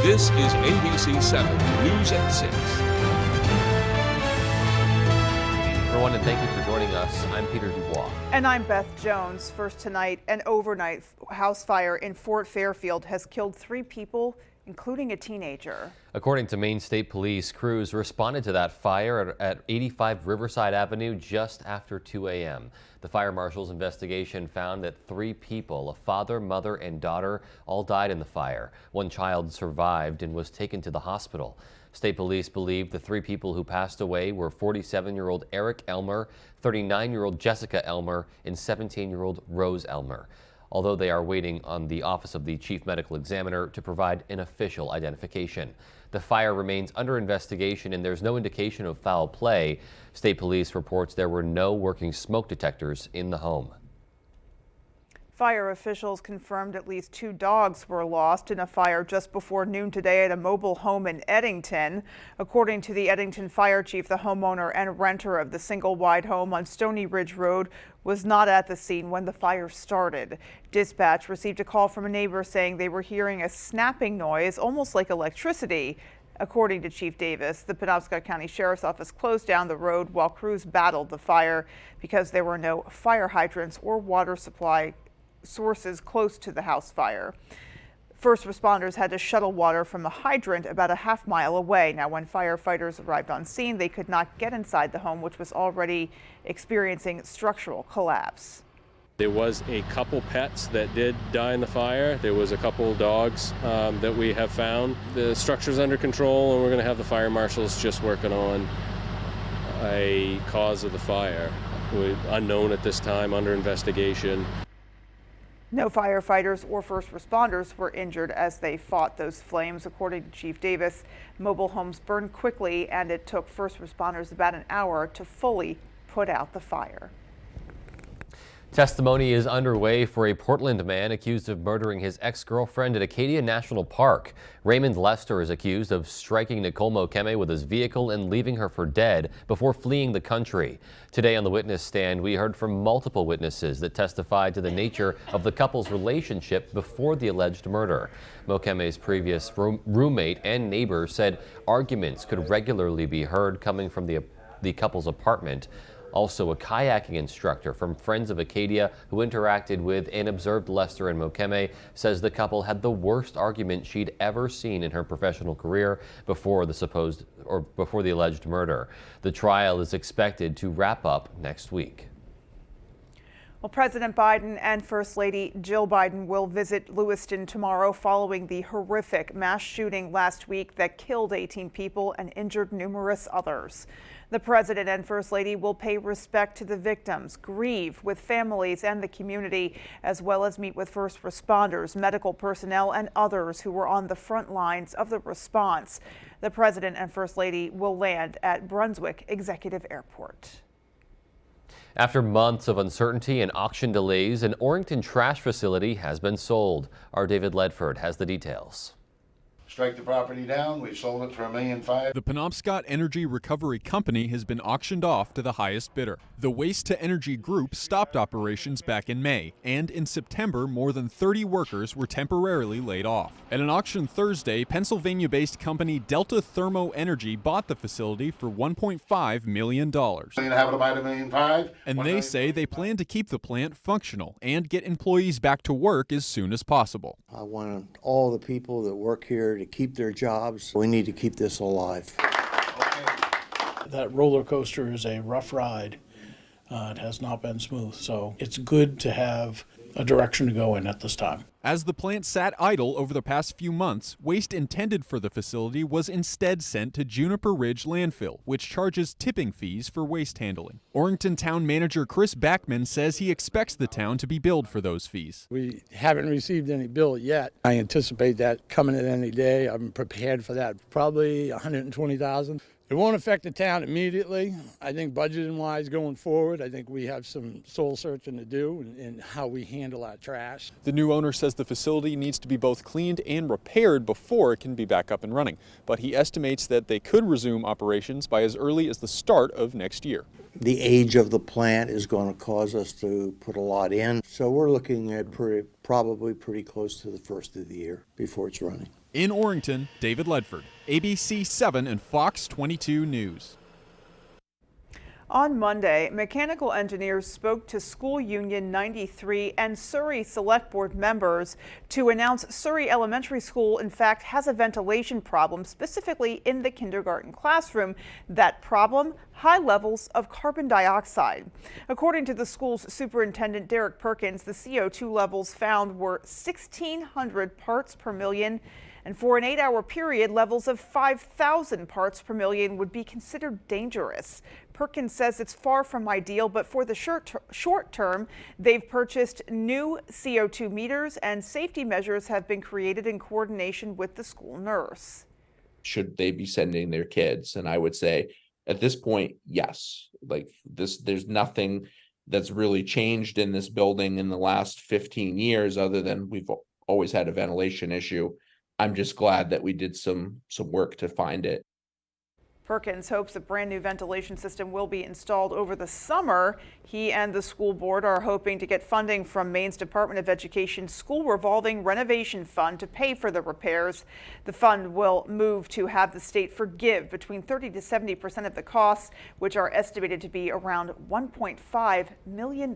This is ABC 7 News at 6. Everyone, and thank you for joining us. I'm Peter Dubois. And I'm Beth Jones. First tonight, an overnight house fire in Fort Fairfield has killed 3 people, including a teenager. According to Maine State Police, crews responded to that fire at 85 Riverside Avenue just after 2 a.m. The fire marshal's investigation found that 3 people, a father, mother, and daughter, all died in the fire. 1 child survived and was taken to the hospital. State Police believe the 3 people who passed away were 47-year-old Eric Elmer, 39-year-old Jessica Elmer, and 17-year-old Rose Elmer. Although they are waiting on the Office of the Chief Medical Examiner to provide an official identification. The fire remains under investigation and there's no indication of foul play. State Police reports there were no working smoke detectors in the home. Fire officials confirmed at least 2 dogs were lost in a fire just before noon today at a mobile home in Eddington. According to the Eddington Fire Chief, the homeowner and renter of the single-wide home on Stony Ridge Road was not at the scene when the fire started. Dispatch received a call from a neighbor saying they were hearing a snapping noise, almost like electricity. According to Chief Davis, the Penobscot County Sheriff's Office closed down the road while crews battled the fire because there were no fire hydrants or water supply sources close to the house fire. First responders had to shuttle water from a hydrant about a half-mile away. Now, when firefighters arrived on scene, they could not get inside the home, which was already experiencing structural collapse. There was a couple pets that did die in the fire. There was a couple dogs that we have found. The structure's under control, and we're going to have the fire marshals just working on a cause of the fire. Unknown at this time, under investigation. No firefighters or first responders were injured as they fought those flames. According to Chief Davis, mobile homes burned quickly and it took first responders about an hour to fully put out the fire. Testimony is underway for a Portland man accused of murdering his ex-girlfriend at Acadia National Park. Raymond Lester is accused of striking Nicole Mokeme with his vehicle and leaving her for dead before fleeing the country. Today on the witness stand, we heard from multiple witnesses that testified to the nature of the couple's relationship before the alleged murder. Mokeme's previous roommate and neighbor said arguments could regularly be heard coming from the couple's apartment. Also, a kayaking instructor from Friends of Acadia who interacted with and observed Lester and Mokeme says the couple had the worst argument she'd ever seen in her professional career before the alleged murder. The trial is expected to wrap up next week. Well, President Biden and First Lady Jill Biden will visit Lewiston tomorrow following the horrific mass shooting last week that killed 18 people and injured numerous others. The President and First Lady will pay respect to the victims, grieve with families and the community, as well as meet with first responders, medical personnel, and others who were on the front lines of the response. The President and First Lady will land at Brunswick Executive Airport. After months of uncertainty and auction delays, an Orrington trash facility has been sold. Our David Ledford has the details. Strike the property down. We've sold it for $1.5 million. The Penobscot Energy Recovery Company has been auctioned off to the highest bidder. The Waste to Energy Group stopped operations back in May, and in September, more than 30 workers were temporarily laid off. At an auction Thursday, Pennsylvania-based company Delta Thermo Energy bought the facility for $1.5 million. Have it about $1.5 million. And they say they plan to keep the plant functional and get employees back to work as soon as possible. I want all the people that work here to keep their jobs. We need to keep this alive. That roller coaster is a rough ride. It has not been smooth, so it's good to have a direction to go in at this time. As the plant sat idle over the past few months, waste intended for the facility was instead sent to Juniper Ridge Landfill, which charges tipping fees for waste handling. Orrington Town Manager Chris Backman says he expects the town to be billed for those fees. We haven't received any bill yet. I anticipate that coming in any day. I'm prepared for that. Probably $120,000. It won't affect the town immediately. I think budgeting-wise going forward, I think we have some soul searching to do in how we handle our trash. The new owner says the facility needs to be both cleaned and repaired before it can be back up and running. But he estimates that they could resume operations by as early as the start of next year. The age of the plant is going to cause us to put a lot in. So we're looking at probably pretty close to the first of the year before it's running. In Orrington, David Ledford, ABC 7 and Fox 22 News. On Monday, mechanical engineers spoke to School Union 93 and Surrey Select Board members to announce Surrey Elementary School, in fact, has a ventilation problem, specifically in the kindergarten classroom. That problem, high levels of carbon dioxide. According to the school's superintendent, Derek Perkins, the CO2 levels found were 1,600 parts per million. And for an 8-hour period, levels of 5,000 parts per million would be considered dangerous. Perkins says it's far from ideal, but for the short term, they've purchased new CO2 meters and safety measures have been created in coordination with the school nurse. Should they be sending their kids? And I would say at this point, yes. Like this, there's nothing that's really changed in this building in the last 15 years other than we've always had a ventilation issue. I'm just glad that we did some work to find it. Perkins hopes a brand new ventilation system will be installed over the summer. He and the school board are hoping to get funding from Maine's Department of Education School Revolving Renovation Fund to pay for the repairs. The fund will move to have the state forgive between 30 to 70% of the costs, which are estimated to be around $1.5 million.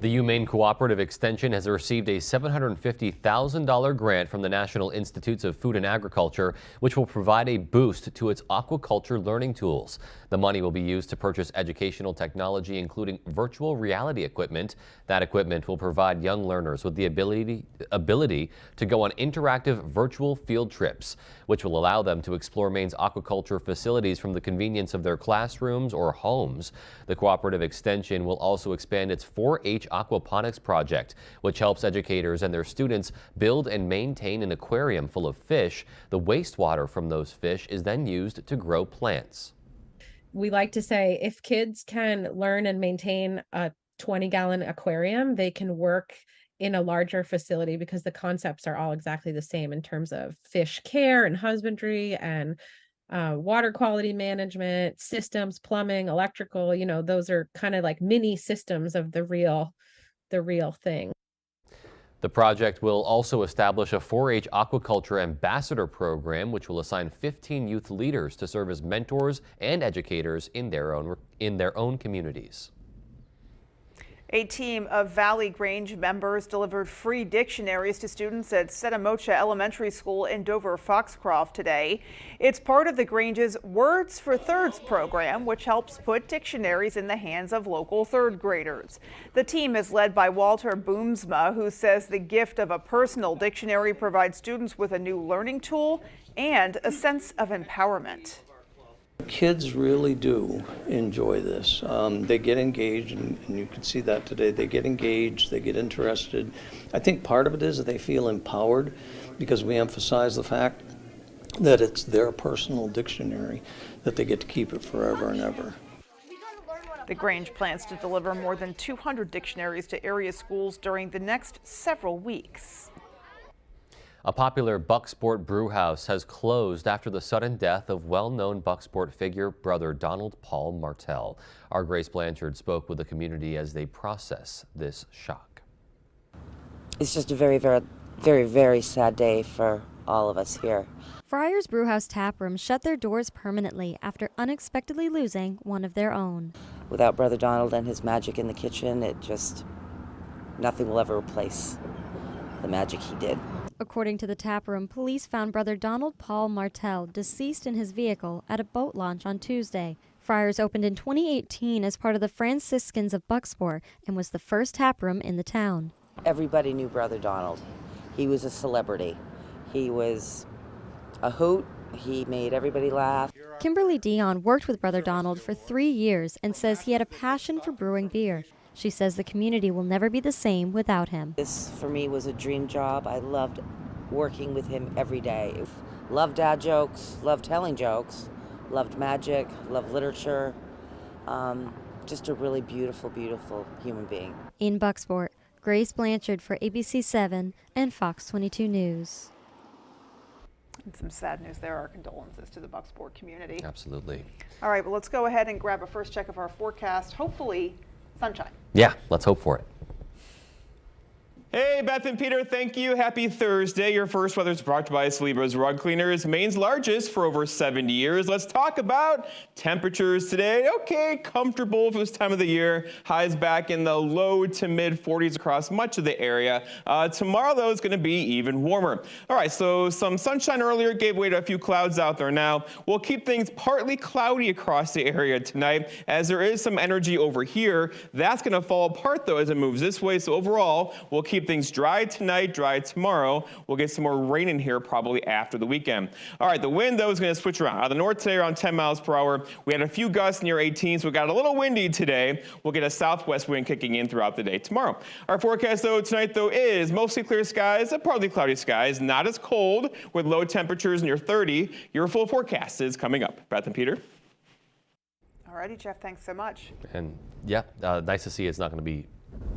The UMaine Cooperative Extension has received a $750,000 grant from the National Institutes of Food and Agriculture, which will provide a boost to its aquaculture learning tools. The money will be used to purchase educational technology, including virtual reality equipment. That equipment will provide young learners with the ability to go on interactive virtual field trips, which will allow them to explore Maine's aquaculture facilities from the convenience of their classrooms or homes. The Cooperative Extension will also expand its 4-H aquaponics project, which helps educators and their students build and maintain an aquarium full of fish. The wastewater from those fish is then used to grow plants. We like to say if kids can learn and maintain a 20-gallon aquarium, they can work in a larger facility because the concepts are all exactly the same in terms of fish care and husbandry and water quality management, systems, plumbing, electrical, you know, those are kind of like mini systems of the real thing. The project will also establish a 4-H aquaculture ambassador program, which will assign 15 youth leaders to serve as mentors and educators in their own communities. A team of Valley Grange members delivered free dictionaries to students at Setamocha Elementary School in Dover-Foxcroft today. It's part of the Grange's Words for Thirds program, which helps put dictionaries in the hands of local third graders. The team is led by Walter Boomsma, who says the gift of a personal dictionary provides students with a new learning tool and a sense of empowerment. Kids really do enjoy this. They get engaged, and you can see that today. They get engaged, they get interested. I think part of it is that they feel empowered because we emphasize the fact that it's their personal dictionary, that they get to keep it forever and ever. The Grange plans to deliver more than 200 dictionaries to area schools during the next several weeks. A popular Bucksport brew house has closed after the sudden death of well-known Bucksport figure Brother Donald Paul Martell. Our Grace Blanchard spoke with the community as they process this shock. It's just a very, very, very, very sad day for all of us here. Friar's Brewhouse Taproom shut their doors permanently after unexpectedly losing one of their own. Without Brother Donald and his magic in the kitchen, nothing will ever replace the magic he did. According to the taproom, police found Brother Donald Paul Martell deceased in his vehicle at a boat launch on Tuesday. Friars opened in 2018 as part of the Franciscans of Bucksport and was the first taproom in the town. Everybody knew Brother Donald. He was a celebrity. He was a hoot. He made everybody laugh. Kimberly Dion worked with Brother Donald for 3 years and says he had a passion for brewing beer. She says the community will never be the same without him. This, for me, was a dream job. I loved working with him every day. Loved dad jokes, loved telling jokes, loved magic, loved literature. Just a really beautiful, beautiful human being. In Bucksport, Grace Blanchard for ABC 7 and Fox 22 News. And some sad news there. Our condolences to the Bucksport community. Absolutely. All right, well, let's go ahead and grab a first check of our forecast. Hopefully, sunshine. Yeah, let's hope for it. Hey, Beth and Peter, thank you. Happy Thursday. Your first weather is brought to you by Celebra's Rug Cleaners, Maine's largest for over 70 years. Let's talk about temperatures today. Okay, comfortable for this time of the year. Highs back in the low to mid 40s across much of the area. Tomorrow, though, is going to be even warmer. All right, so some sunshine earlier gave way to a few clouds out there now. We'll keep things partly cloudy across the area tonight, as there is some energy over here. That's going to fall apart, though, as it moves this way. So overall, we'll keep things dry tonight, dry tomorrow. We'll get some more rain in here probably after the weekend. All right, the wind, though, is going to switch around. Out of the north today, around 10 miles per hour. We had a few gusts near 18, so we got a little windy today. We'll get a southwest wind kicking in throughout the day tomorrow. Our forecast, though, tonight, though, is mostly clear skies, partly cloudy skies, not as cold, with low temperatures near 30. Your full forecast is coming up. Beth and Peter. All righty, Jeff, thanks so much. And yeah, nice to see it's not going to be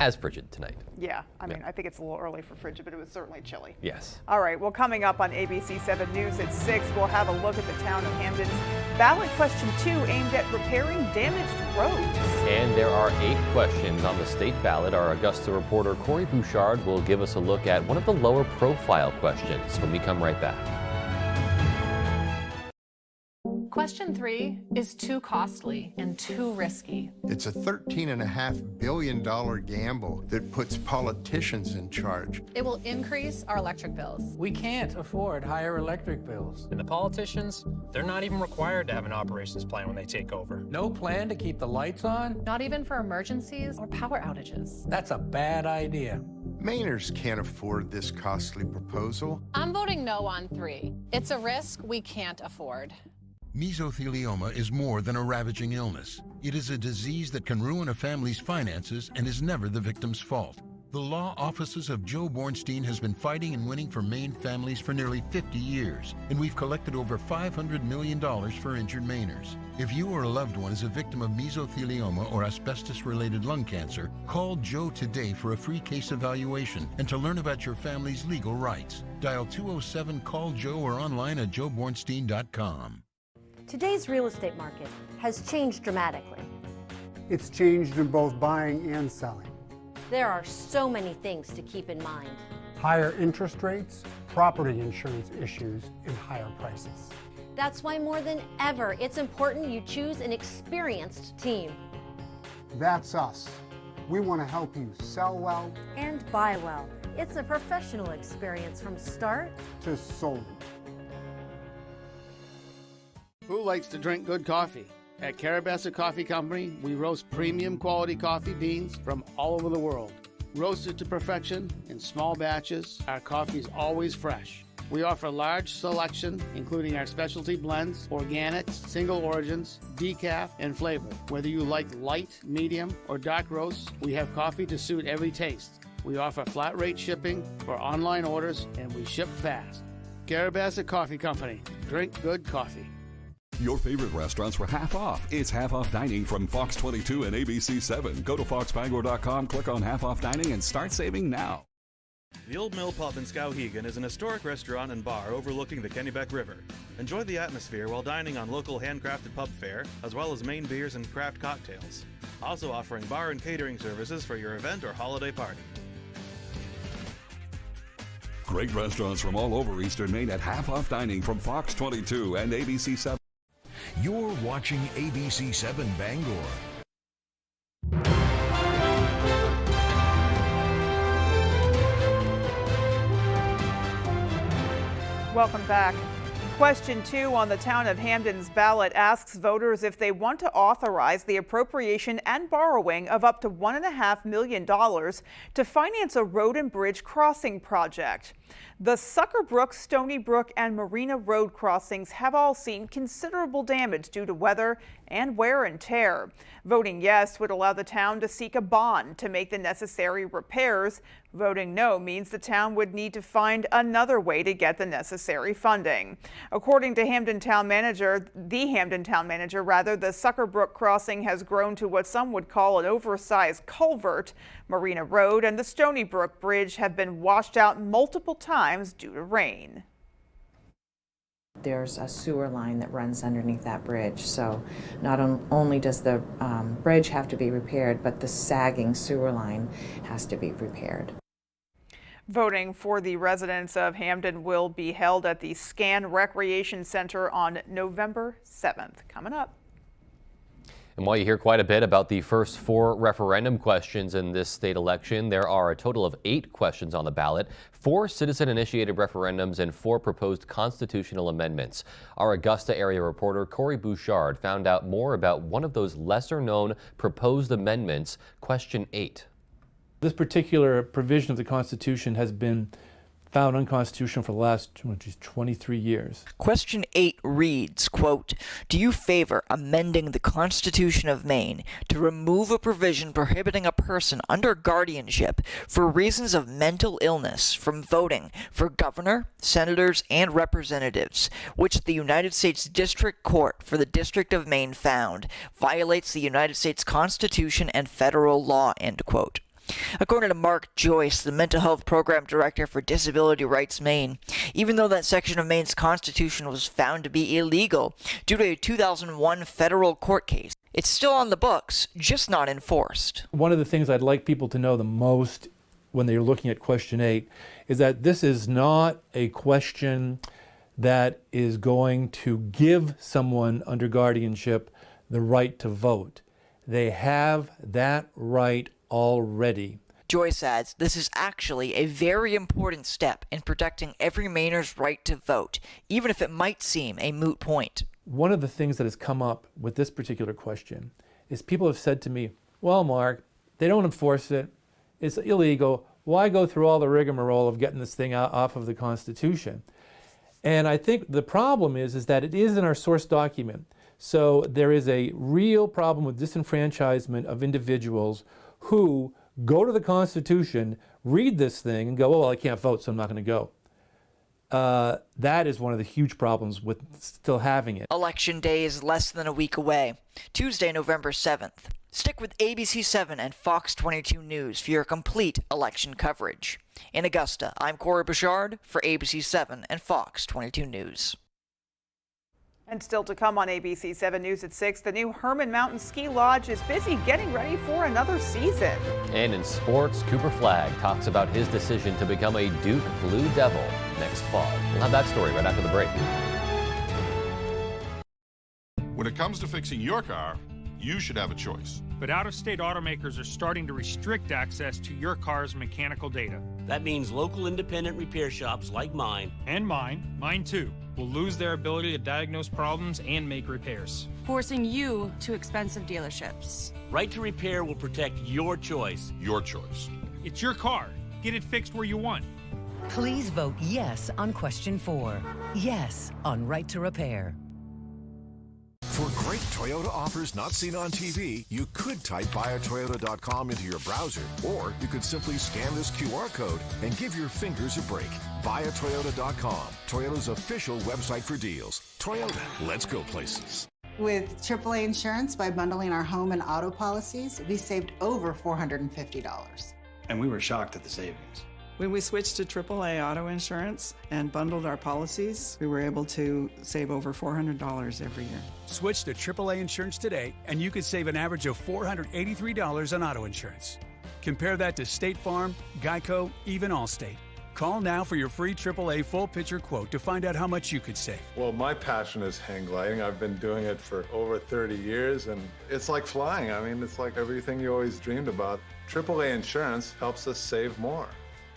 as frigid tonight. Yeah, I mean, I think it's a little early for frigid, but it was certainly chilly. Yes. All right, well, coming up on ABC 7 News at 6, we'll have a look at the town of Hamden's ballot question 2 aimed at repairing damaged roads. And there are 8 questions on the state ballot. Our Augusta reporter Corey Bouchard will give us a look at one of the lower profile questions when we come right back. Question 3 is too costly and too risky. It's a $13.5 billion gamble that puts politicians in charge. It will increase our electric bills. We can't afford higher electric bills. And the politicians, they're not even required to have an operations plan when they take over. No plan to keep the lights on? Not even for emergencies or power outages. That's a bad idea. Mainers can't afford this costly proposal. I'm voting no on 3. It's a risk we can't afford. Mesothelioma is more than a ravaging illness. It is a disease that can ruin a family's finances and is never the victim's fault. The law offices of Joe Bornstein has been fighting and winning for Maine families for nearly 50 years, and we've collected over $500 million for injured Mainers. If you or a loved one is a victim of mesothelioma or asbestos-related lung cancer, call Joe today for a free case evaluation and to learn about your family's legal rights. Dial 207-CALL-JOE or online at joebornstein.com. Today's real estate market has changed dramatically. It's changed in both buying and selling. There are so many things to keep in mind. Higher interest rates, property insurance issues, and higher prices. That's why more than ever, it's important you choose an experienced team. That's us. We want to help you sell well and buy well. It's a professional experience from start to sold. Who likes to drink good coffee? At Carabassa Coffee Company, we roast premium quality coffee beans from all over the world. Roasted to perfection in small batches, our coffee is always fresh. We offer a large selection, including our specialty blends, organics, single origins, decaf, and flavor. Whether you like light, medium, or dark roasts, we have coffee to suit every taste. We offer flat rate shipping for online orders, and we ship fast. Carabassa Coffee Company. Drink good coffee. Your favorite restaurants were half off. It's half off dining from Fox 22 and ABC 7. Go to foxbangor.com, click on half off dining, and start saving now. The Old Mill Pub in Skowhegan is an historic restaurant and bar overlooking the Kennebec River. Enjoy the atmosphere while dining on local handcrafted pub fare, as well as Maine beers and craft cocktails. Also offering bar and catering services for your event or holiday party. Great restaurants from all over Eastern Maine at half off dining from Fox 22 and ABC 7. You're watching ABC 7 Bangor. Welcome back. Question 2 on the town of Hamden's ballot asks voters if they want to authorize the appropriation and borrowing of up to $1.5 million to finance a road and bridge crossing project. The Sucker Brook, Stony Brook, and Marina Road crossings have all seen considerable damage due to weather and wear and tear. Voting yes would allow the town to seek a bond to make the necessary repairs. Voting no means the town would need to find another way to get the necessary funding. According to the Hamden Town Manager, the Sucker Brook crossing has grown to what some would call an oversized culvert. Marina Road and the Stony Brook Bridge have been washed out multiple times due to rain. There's a sewer line that runs underneath that bridge, so not only does the bridge have to be repaired, but the sagging sewer line has to be repaired. Voting for the residents of Hamden will be held at the Scan Recreation Center on November 7th. Coming up. And while you hear quite a bit about the first 4 referendum questions in this state election, there are a total of 8 questions on the ballot, 4 citizen-initiated referendums, and 4 proposed constitutional amendments. Our Augusta area reporter Corey Bouchard found out more about one of those lesser-known proposed amendments, Question 8. This particular provision of the Constitution has been found unconstitutional for the last 23 years. Question 8 reads, quote, "Do you favor amending the Constitution of Maine to remove a provision prohibiting a person under guardianship for reasons of mental illness from voting for governor, senators, and representatives, which the United States District Court for the District of Maine found violates the United States Constitution and federal law," end quote. According to Mark Joyce, the Mental Health Program Director for Disability Rights Maine, even though that section of Maine's Constitution was found to be illegal due to a 2001 federal court case, it's still on the books, just not enforced. One of the things I'd like people to know the most when they're looking at Question 8 is that this is not a question that is going to give someone under guardianship the right to vote. They have that right already. Joyce adds, this is actually a very important step in protecting every Mainer's right to vote, even if it might seem a moot point. One of the things that has come up with this particular question is people have said to me, well, Mark, they don't enforce it. It's illegal. Why go through all the rigmarole of getting this thing off of the Constitution? And I think the problem is that it is in our source document. So there is a real problem with disenfranchisement of individuals who go to the Constitution, read this thing, and go, oh, well, I can't vote, so I'm not going to go. That is one of the huge problems with still having it. Election day is less than a week away, Tuesday, November 7th. Stick with ABC 7 and Fox 22 News for your complete election coverage. In Augusta, I'm Corey Bouchard for ABC 7 and Fox 22 News. And still to come on ABC 7 News at 6, the new Herman Mountain Ski Lodge is busy getting ready for another season. And in sports, Cooper Flagg talks about his decision to become a Duke Blue Devil next fall. We'll have that story right after the break. When it comes to fixing your car, you should have a choice. But out-of-state automakers are starting to restrict access to your car's mechanical data. That means local independent repair shops like mine, and mine too, will lose their ability to diagnose problems and make repairs, forcing you to expensive dealerships. Right to Repair will protect your choice. Your choice. It's your car. Get it fixed where you want. Please vote yes on Question 4. Yes on Right to Repair. For great Toyota offers not seen on TV, you could type buyatoyota.com into your browser, or you could simply scan this QR code and give your fingers a break. Buyatoyota.com, Toyota's official website for deals. Toyota, let's go places. With AAA Insurance, by bundling our home and auto policies, we saved over $450. And we were shocked at the savings. When we switched to AAA auto insurance and bundled our policies, we were able to save over $400 every year. Switch to AAA insurance today, and you could save an average of $483 on auto insurance. Compare that to State Farm, Geico, even Allstate. Call now for your free AAA full picture quote to find out how much you could save. Well, my passion is hang gliding. I've been doing it for over 30 years, and it's like flying. I mean, it's like everything you always dreamed about. AAA insurance helps us save more.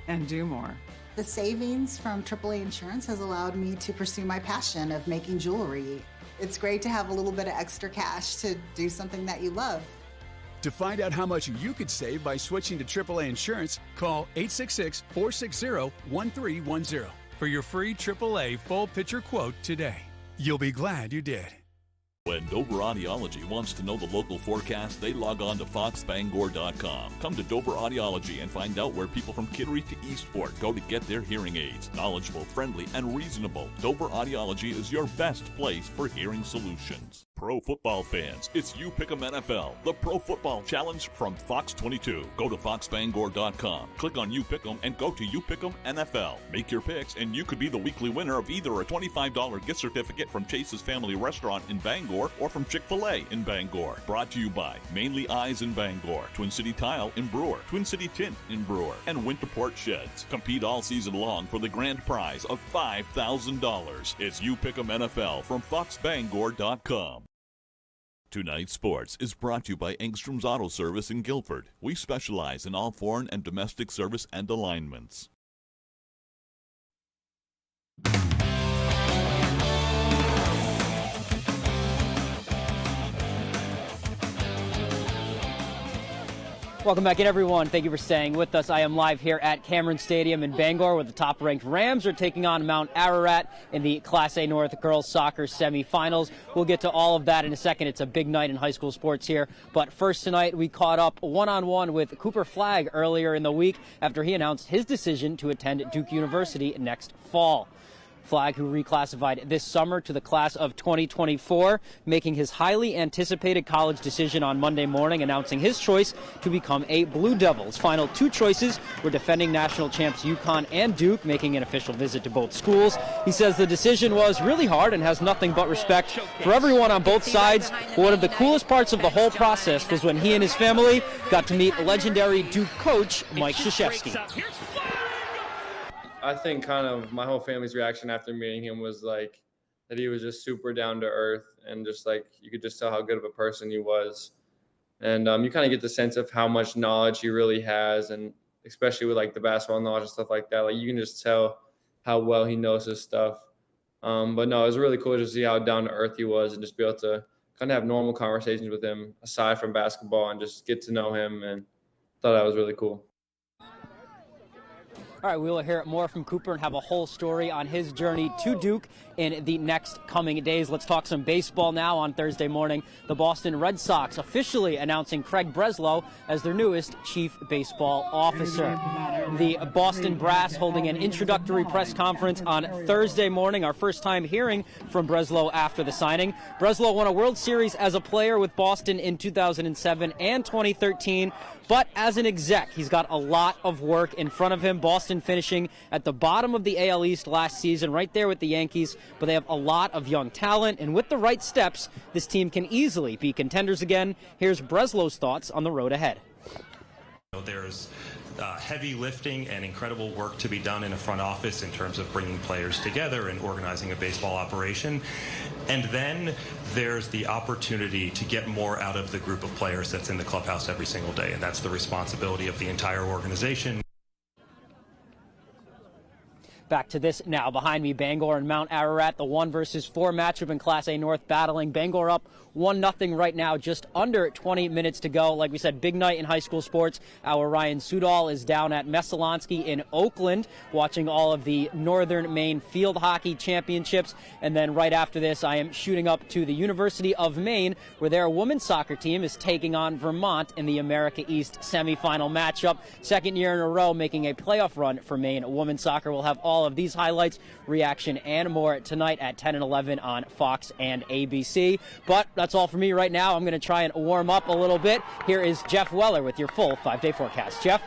And do more. The savings from AAA Insurance has allowed me to pursue my passion of making jewelry. It's great to have a little bit of extra cash to do something that you love. To find out how much you could save by switching to AAA Insurance, call 866-460-1310 for your free AAA full picture quote today. You'll be glad you did. When Dover Audiology wants to know the local forecast, they log on to foxbangor.com. Come to Dover Audiology and find out where people from Kittery to Eastport go to get their hearing aids. Knowledgeable, friendly, and reasonable, Dover Audiology is your best place for hearing solutions. pro football fans, it's You Pick'em NFL, the Pro Football Challenge from Fox 22. Go to foxbangor.com, click on You Pick'em, and go to You Pick'em NFL. Make your picks, and you could be the weekly winner of either a $25 gift certificate from Chase's Family Restaurant in Bangor or from Chick-fil-A in Bangor. Brought to you by Mainly Eyes in Bangor, Twin City Tile in Brewer, Twin City Tint in Brewer, and Winterport Sheds. Compete all season long for the grand prize of $5,000. It's You Pick'em NFL from foxbangor.com. Tonight's Sports is brought to you by Engstrom's Auto Service in Guilford. We specialize in all foreign and domestic service and alignments. Welcome back in, everyone. Thank you for staying with us. I am live here at Cameron Stadium in Bangor, where the top-ranked Rams are taking on Mount Ararat in the Class A North girls soccer semifinals. We'll get to all of that in a second. It's a big night in high school sports here. But first tonight, we caught up one-on-one with Cooper Flagg earlier in the week after he announced his decision to attend Duke University next fall. Flagg, who reclassified this summer to the class of 2024, making his highly anticipated college decision on Monday morning, announcing his choice to become a Blue Devil. His final two choices were defending national champs UConn and Duke, making an official visit to both schools. He says the decision was really hard and has nothing but respect for everyone on both sides. But one of the coolest parts of the whole process was when he and his family got to meet legendary Duke coach Mike Krzyzewski. I think kind of my whole family's reaction after meeting him was like that he was just super down to earth and just like you could just tell how good of a person he was. And you kind of get the sense of how much knowledge he really has, and especially with like the basketball knowledge and stuff like that. Like you can just tell how well he knows his stuff. But no, it was really cool to see how down to earth he was and just be able to kind of have normal conversations with him aside from basketball and just get to know him, and thought that was really cool. All right, we will hear more from Cooper and have a whole story on his journey to Duke in the next coming days. Let's talk some baseball now. On Thursday morning, the Boston Red Sox officially announcing Craig Breslow as their newest chief baseball officer. The Boston Brass holding an introductory press conference on Thursday morning, our first time hearing from Breslow after the signing. Breslow won a World Series as a player with Boston in 2007 and 2013. But as an exec, he's got a lot of work in front of him. Boston finishing at the bottom of the AL East last season, right there with the Yankees. But they have a lot of young talent, and with the right steps, this team can easily be contenders again. Here's Breslow's thoughts on the road ahead. There's heavy lifting and incredible work to be done in a front office in terms of bringing players together and organizing a baseball operation. And then there's the opportunity to get more out of the group of players that's in the clubhouse every single day, and that's the responsibility of the entire organization. Back to this now. Behind me, Bangor and Mount Ararat, the 1-versus-4 matchup in Class A North battling. Bangor up 1-0 right now, just under 20 minutes to go. Like we said, big night in high school sports. Our Ryan Sudol is down at Messalonsky in Oakland watching all of the Northern Maine Field Hockey Championships. And then right after this, I am shooting up to the University of Maine, where their women's soccer team is taking on Vermont in the America East semifinal matchup. Second year in a row making a playoff run for Maine women's soccer. We'll have all of these highlights, reaction, and more tonight at 10 and 11 on Fox and ABC. But that's all for me right now. I'm going to try and warm up a little bit. Here is Jeff Weller with your full 5-day forecast. Jeff?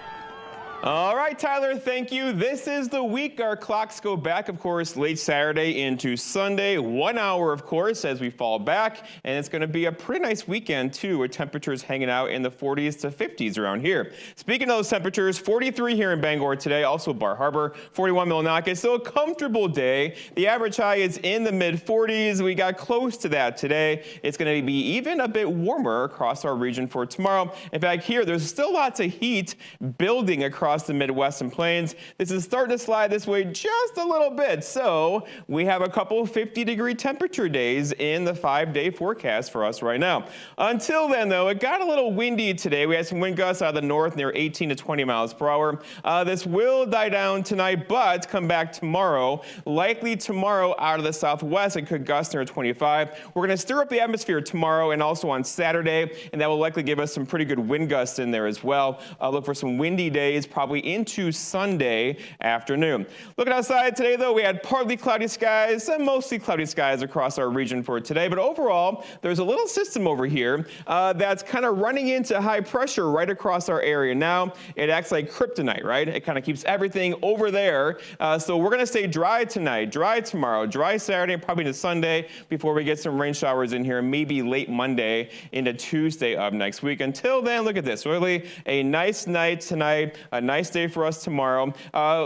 All right, Tyler, thank you. This is the week. Our clocks go back, of course, late Saturday into Sunday. 1 hour, of course, as we fall back. And it's going to be a pretty nice weekend, too, with temperatures hanging out in the 40s to 50s around here. Speaking of those temperatures, 43 here in Bangor today, also Bar Harbor, 41 Millinocket. So a comfortable day. The average high is in the mid-40s. We got close to that today. It's going to be even a bit warmer across our region for tomorrow. In fact, here, there's still lots of heat building across the Midwestern plains. This is starting to slide this way just a little bit. So we have a couple 50-degree temperature days in the 5-day forecast for us right now. Until then, though, it got a little windy today. We had some wind gusts out of the north near 18 to 20 miles per hour. This will die down tonight, but come back tomorrow. Likely tomorrow out of the southwest, it could gust near 25. We're going to stir up the atmosphere tomorrow and also on Saturday, and that will likely give us some pretty good wind gusts in there as well. Look for some windy days, probably into Sunday afternoon. Looking outside today, though, we had partly cloudy skies and mostly cloudy skies across our region for today. But overall, there's a little system over here that's kind of running into high pressure right across our area. Now, it acts like kryptonite, right? It kind of keeps everything over there. So we're going to stay dry tonight, dry tomorrow, dry Saturday, and probably into Sunday before we get some rain showers in here, maybe late Monday into Tuesday of next week. Until then, look at this. Really a nice night tonight, a nice day for us tomorrow.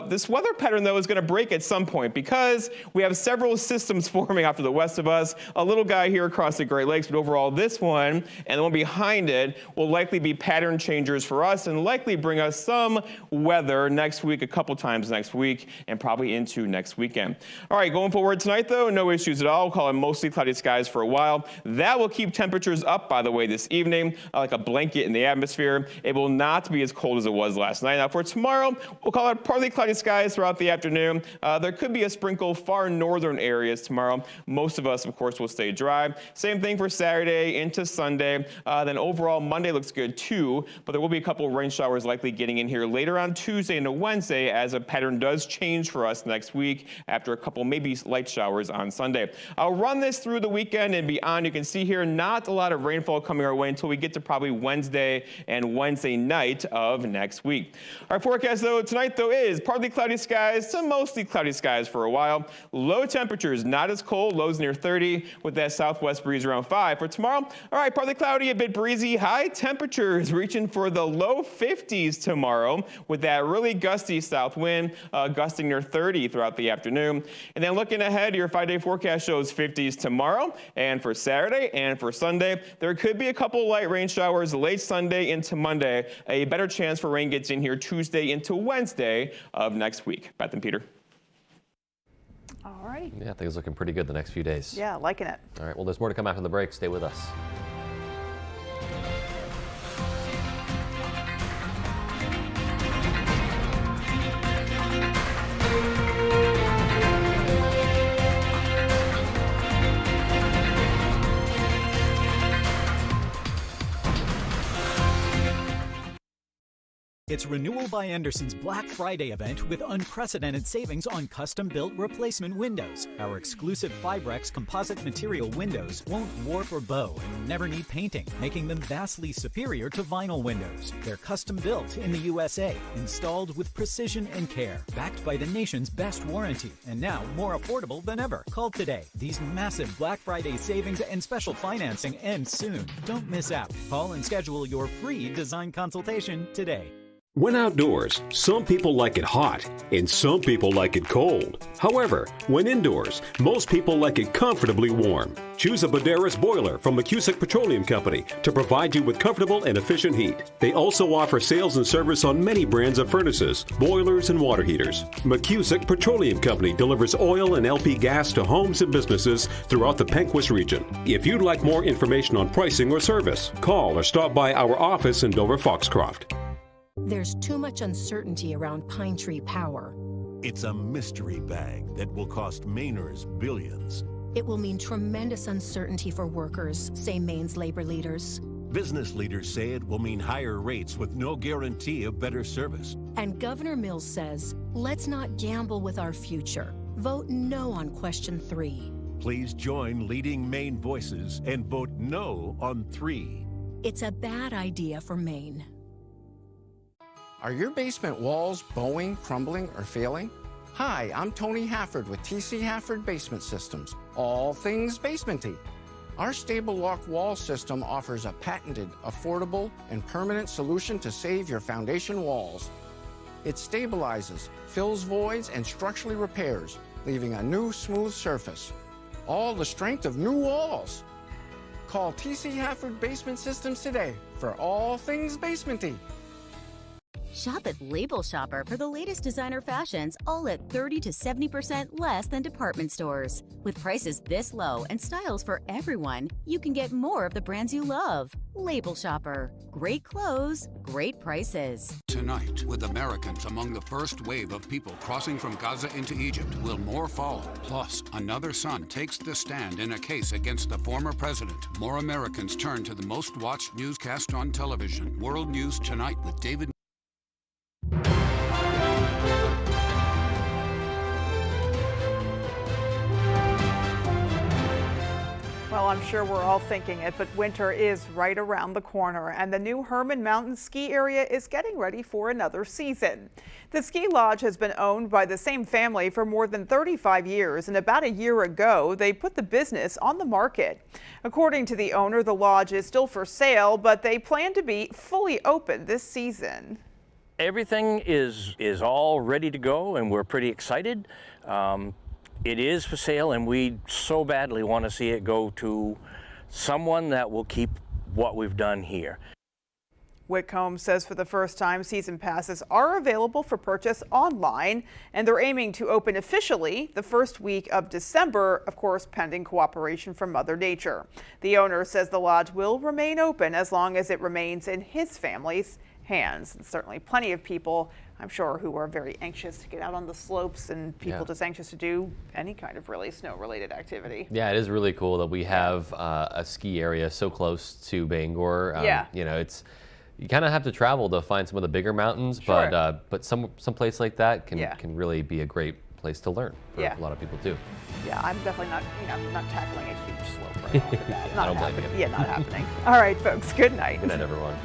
This weather pattern, though, is going to break at some point because we have several systems forming off to the west of us. A little guy here across the Great Lakes, but overall this one and the one behind it will likely be pattern changers for us and likely bring us some weather next week, a couple times next week, and probably into next weekend. All right, going forward tonight, though, no issues at all. We'll call it mostly cloudy skies for a while. That will keep temperatures up, by the way, this evening, like a blanket in the atmosphere. It will not be as cold as it was last night. Now, for tomorrow, we'll call it partly cloudy skies throughout the afternoon. There could be a sprinkle far northern areas tomorrow. Most of us, of course, will stay dry. Same thing for Saturday into Sunday. Then overall, Monday looks good too, but there will be a couple of rain showers likely getting in here later on Tuesday into Wednesday as a pattern does change for us next week after a couple maybe light showers on Sunday. I'll run this through the weekend and beyond. You can see here not a lot of rainfall coming our way until we get to probably Wednesday and Wednesday night of next week. Our forecast though tonight though is partly cloudy skies to mostly cloudy skies for a while. Low temperatures, not as cold, lows near 30 with that southwest breeze around 5. For tomorrow, all right, partly cloudy, a bit breezy, high temperatures reaching for the low 50s tomorrow with that really gusty south wind gusting near 30 throughout the afternoon. And then looking ahead, your 5-day forecast shows 50s tomorrow and for Saturday and for Sunday. There could be a couple light rain showers late Sunday into Monday. A better chance for rain gets in here Tuesday into Wednesday of next week. Beth and Peter. All right. Yeah, I think it's looking pretty good the next few days. Yeah, liking it. All right, well, there's more to come after the break. Stay with us. It's Renewal by Andersen's Black Friday event with unprecedented savings on custom-built replacement windows. Our exclusive Fibrex composite material windows won't warp or bow and never need painting, making them vastly superior to vinyl windows. They're custom-built in the USA, installed with precision and care, backed by the nation's best warranty, and now more affordable than ever. Call today. These massive Black Friday savings and special financing end soon. Don't miss out. Call and schedule your free design consultation today. When outdoors, some people like it hot and some people like it cold. However, when indoors, most people like it comfortably warm. Choose a Boderas boiler from McCusick Petroleum Company to provide you with comfortable and efficient heat. They also offer sales and service on many brands of furnaces, boilers, and water heaters. McCusick Petroleum Company delivers oil and LP gas to homes and businesses throughout the Pequot region. If you'd like more information on pricing or service, call or stop by our office in Dover Foxcroft. There's too much uncertainty around Pine Tree Power. It's a mystery bag that will cost Mainers billions. It will mean tremendous uncertainty for workers, say Maine's labor leaders. Business leaders say it will mean higher rates with no guarantee of better service. And Governor Mills says, let's not gamble with our future. Vote no on question 3. Please join leading Maine voices and vote no on 3. It's a bad idea for Maine. Are your basement walls bowing, crumbling, or failing? Hi, I'm Tony Hafford with TC Hafford Basement Systems, all things basementy. Our stable lock wall system offers a patented, affordable, and permanent solution to save your foundation walls. It stabilizes, fills voids, and structurally repairs, leaving a new smooth surface. All the strength of new walls. Call TC Hafford Basement Systems today for all things basementy. Shop at Label Shopper for the latest designer fashions, all at 30 to 70% less than department stores. With prices this low and styles for everyone, you can get more of the brands you love. Label Shopper. Great clothes, great prices. Tonight, with Americans among the first wave of people crossing from Gaza into Egypt, will more follow? Plus, another son takes the stand in a case against the former president. More Americans turn to the most watched newscast on television. World News Tonight with David. Well, I'm sure we're all thinking it, but winter is right around the corner, and the new Herman Mountain ski area is getting ready for another season. The ski lodge has been owned by the same family for more than 35 years, and about a year ago, they put the business on the market. According to the owner, the lodge is still for sale, but they plan to be fully open this season. Everything is all ready to go, and we're pretty excited. It is for sale, and we so badly want to see it go to someone that will keep what we've done here. Whitcomb says for the first time, season passes are available for purchase online, and they're aiming to open officially the first week of December, of course, pending cooperation from Mother Nature. The owner says the lodge will remain open as long as it remains in his family's hands. And certainly plenty of people, I'm sure, who are very anxious to get out on the slopes, and people just anxious to do any kind of really snow-related activity. Yeah, it is really cool that we have a ski area so close to Bangor. You know, you kind of have to travel to find some of the bigger mountains, but some place like that can really be a great place to learn for a lot of people too. Yeah, I'm definitely not, I'm not tackling a huge slope right off the bat. I don't blame you. Yeah, not happening. All right, folks, good night. Good night, everyone.